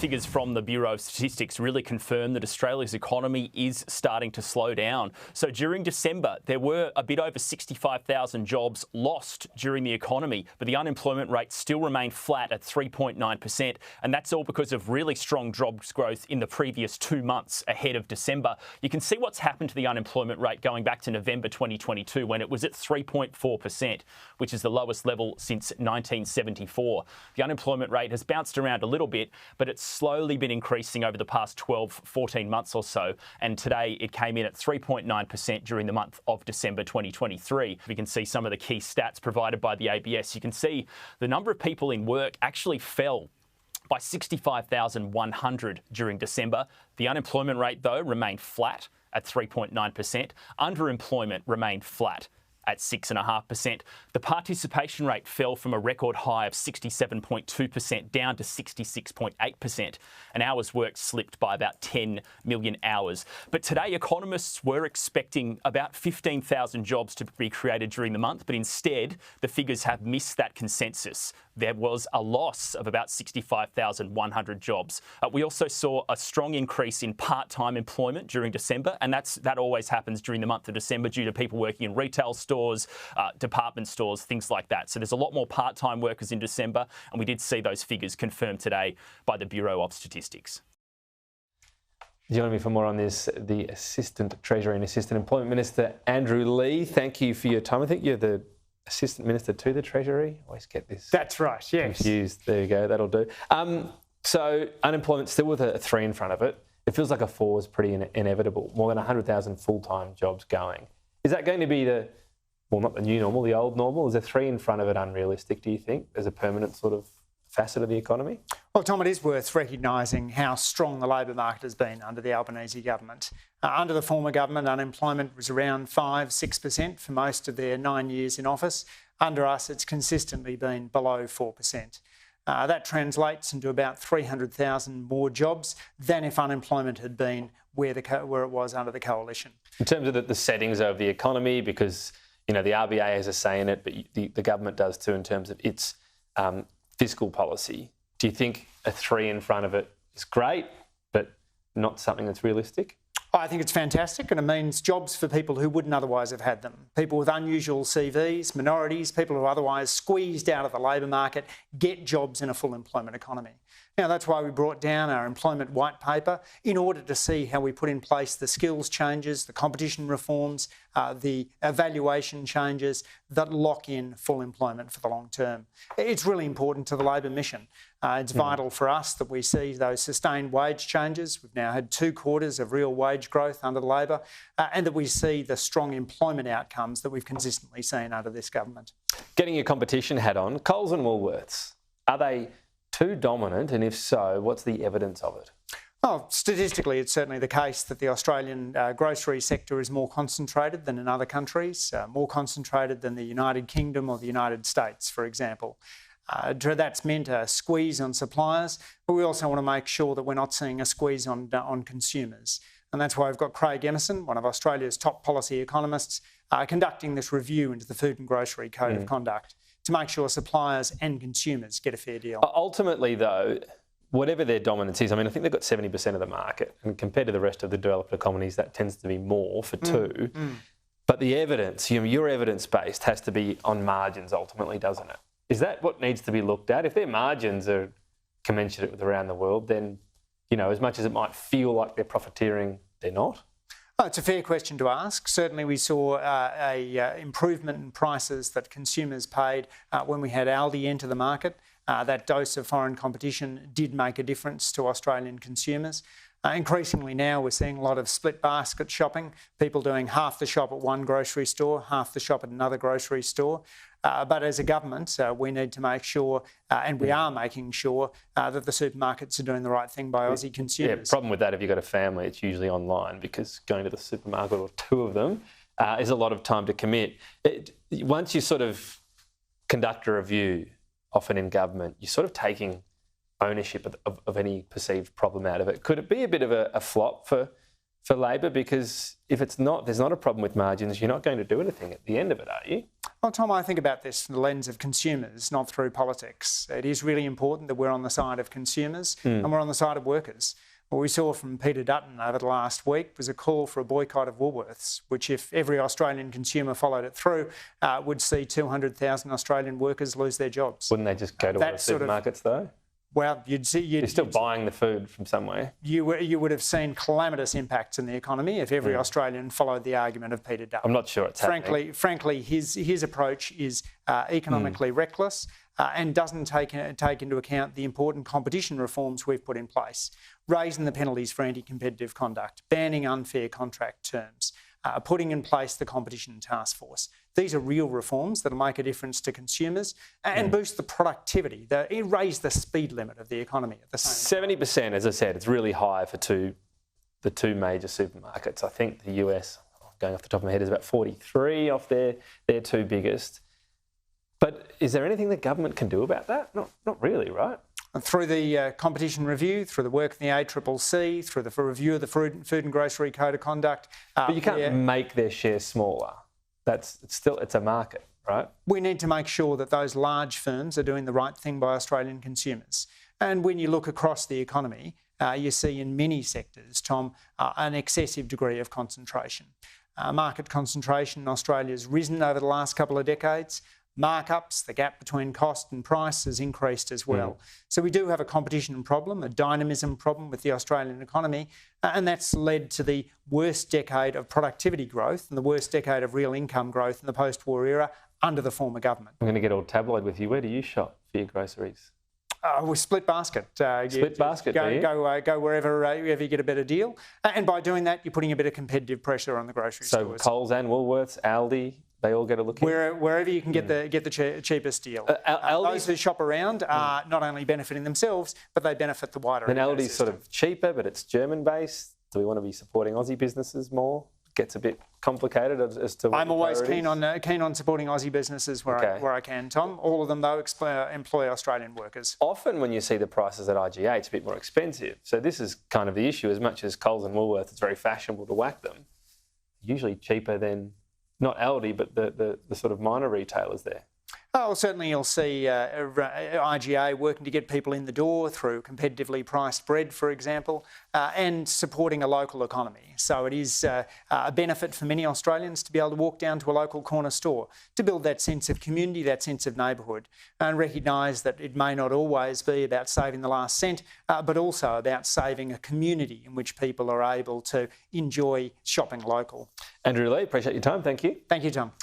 Figures from the Bureau of Statistics really confirm that Australia's economy is starting to slow down. So during December, there were a bit over 65,000 jobs lost during the economy, but the unemployment rate still remained flat at 3.9%. And that's all because of really strong jobs growth in the previous 2 months ahead of December. You can see what's happened to the unemployment rate going back to November 2022, when it was at 3.4%, which is the lowest level since 1974. The unemployment rate has bounced around a little bit, but it's slowly been increasing over the past 14 months or so, and today it came in at 3.9% during the month of December 2023. We can see some of the key stats provided by the ABS. You can see the number of people in work actually fell by 65,100 during December. The unemployment rate, though, remained flat at 3.9%. Underemployment remained flat at 6.5%. The participation rate fell from a record high of 67.2% down to 66.8%. And hours worked slipped by about 10 million hours. But today, economists were expecting about 15,000 jobs to be created during the month, but instead, the figures have missed that consensus. There was a loss of about 65,100 jobs. We also saw a strong increase in part-time employment during December, and that always happens during the month of December due to people working in retail stores, department stores, things like that. So there's a lot more part-time workers in December, and we did see those figures confirmed today by the Bureau of Statistics. Joining me for more on this, the Assistant Treasury and Assistant Employment Minister, Andrew Leigh. Thank you for your time. I think you're the Assistant Minister to the Treasury. I always get this. That's right, yes. Confused. There you go, that'll do. So unemployment still with a 3 in front of it. It feels like a 4 is pretty inevitable. More than 100,000 full-time jobs going. Is that going to be not the new normal, the old normal? Is a 3 in front of it unrealistic, do you think, as a permanent sort of facet of the economy? Well, Tom, it is worth recognising how strong the labour market has been under the Albanese government. Under the former government, unemployment was around 5-6% for most of their 9 years in office. Under us, it's consistently been below 4%. That translates into about 300,000 more jobs than if unemployment had been where it was under the coalition. In terms of the settings of the economy, because the RBA has a say in it, but the government does too in terms of its fiscal policy. Do you think a 3 in front of it is great, but not something that's realistic? I think it's fantastic, and it means jobs for people who wouldn't otherwise have had them. People with unusual CVs, minorities, people who are otherwise squeezed out of the labour market get jobs in a full employment economy. Now, that's why we brought down our employment white paper in order to see how we put in place the skills changes, the competition reforms, the evaluation changes that lock in full employment for the long term. It's really important to the Labor mission. It's vital for us that we see those sustained wage changes. We've now had 2 quarters of real wage growth under the Labor, and that we see the strong employment outcomes that we've consistently seen under this government. Getting your competition hat on, Coles and Woolworths, are they too dominant, and if so, what's the evidence of it? Well, statistically, it's certainly the case that the Australian grocery sector is more concentrated than in other countries, more concentrated than the United Kingdom or the United States, for example. That's meant a squeeze on suppliers, but we also want to make sure that we're not seeing a squeeze on consumers. And that's why we've got Craig Emerson, one of Australia's top policy economists, conducting this review into the Food and Grocery Code of Conduct to make sure suppliers and consumers get a fair deal. Ultimately, though, whatever their dominance is, I think they've got 70% of the market, and compared to the rest of the developed economies, that tends to be more for 2. But the evidence, your evidence-based, has to be on margins ultimately, doesn't it? Is that what needs to be looked at? If their margins are commensurate with around the world, then, as much as it might feel like they're profiteering, they're not? Oh, it's a fair question to ask. Certainly we saw a improvement in prices that consumers paid when we had Aldi enter the market. That dose of foreign competition did make a difference to Australian consumers. Increasingly now we're seeing a lot of split basket shopping, people doing half the shop at one grocery store, half the shop at another grocery store. But as a government, we need to make sure, and we are making sure, that the supermarkets are doing the right thing by Aussie consumers. Yeah, problem with that, if you've got a family, it's usually online, because going to the supermarket, or 2 of them, is a lot of time to commit. Once you sort of conduct a review, often in government, you're sort of taking ownership of any perceived problem out of it. Could it be a bit of a flop for for Labor? Because if it's not, there's not a problem with margins, you're not going to do anything at the end of it, are you? Well, Tom, I think about this from the lens of consumers, not through politics. It is really important that we're on the side of consumers and we're on the side of workers. What we saw from Peter Dutton over the last week was a call for a boycott of Woolworths, which if every Australian consumer followed it through, would see 200,000 Australian workers lose their jobs. Wouldn't they just go to other supermarkets though? Well, you'd see... You're still buying the food from somewhere. You would have seen calamitous impacts in the economy if every Australian followed the argument of Peter Dutton. I'm not sure it's happening. Frankly, his approach is economically reckless and doesn't take into account the important competition reforms we've put in place. Raising the penalties for anti-competitive conduct, banning unfair contract terms, putting in place the competition task force. These are real reforms that will make a difference to consumers and boost the productivity, raise the speed limit of the economy at the same time. 70%, as I said, it's really high for the two major supermarkets. I think the US, going off the top of my head, is about 43 off their two biggest. But is there anything the government can do about that? Not really, right? Through the competition review, through the work of the ACCC, through the review of the Food and Grocery Code of Conduct. But you can't make their share smaller. It's a market, right? We need to make sure that those large firms are doing the right thing by Australian consumers. And when you look across the economy, you see in many sectors, Tom, an excessive degree of concentration. Market concentration in Australia has risen over the last couple of decades. Markups, the gap between cost and price has increased as well. So we do have a competition problem, a dynamism problem with the Australian economy, and that's led to the worst decade of productivity growth and the worst decade of real income growth in the post-war era under the former government. I'm going to get all tabloid with you. Where do you shop for your groceries? We split basket. Split basket, go wherever you get a better deal. And by doing that, you're putting a bit of competitive pressure on the grocery stores. So Coles and Woolworths, Aldi, they all get a look in? Wherever you can get the cheapest deal. Those who shop around are not only benefiting themselves, but they benefit the wider ecosystem. And Aldi's sort of cheaper, but it's German-based. Do we want to be supporting Aussie businesses more? Gets a bit complicated as to what I'm always keen on supporting Aussie businesses where I can, Tom. All of them, though, employ Australian workers. Often when you see the prices at IGA, it's a bit more expensive. So this is kind of the issue. As much as Coles and Woolworths, it's very fashionable to whack them. Usually cheaper than, not Aldi, but the sort of minor retailers there. Oh, certainly you'll see IGA working to get people in the door through competitively priced bread, for example, and supporting a local economy. So it is a benefit for many Australians to be able to walk down to a local corner store, to build that sense of community, that sense of neighbourhood, and recognise that it may not always be about saving the last cent, but also about saving a community in which people are able to enjoy shopping local. Andrew Leigh, appreciate your time. Thank you. Thank you, Tom.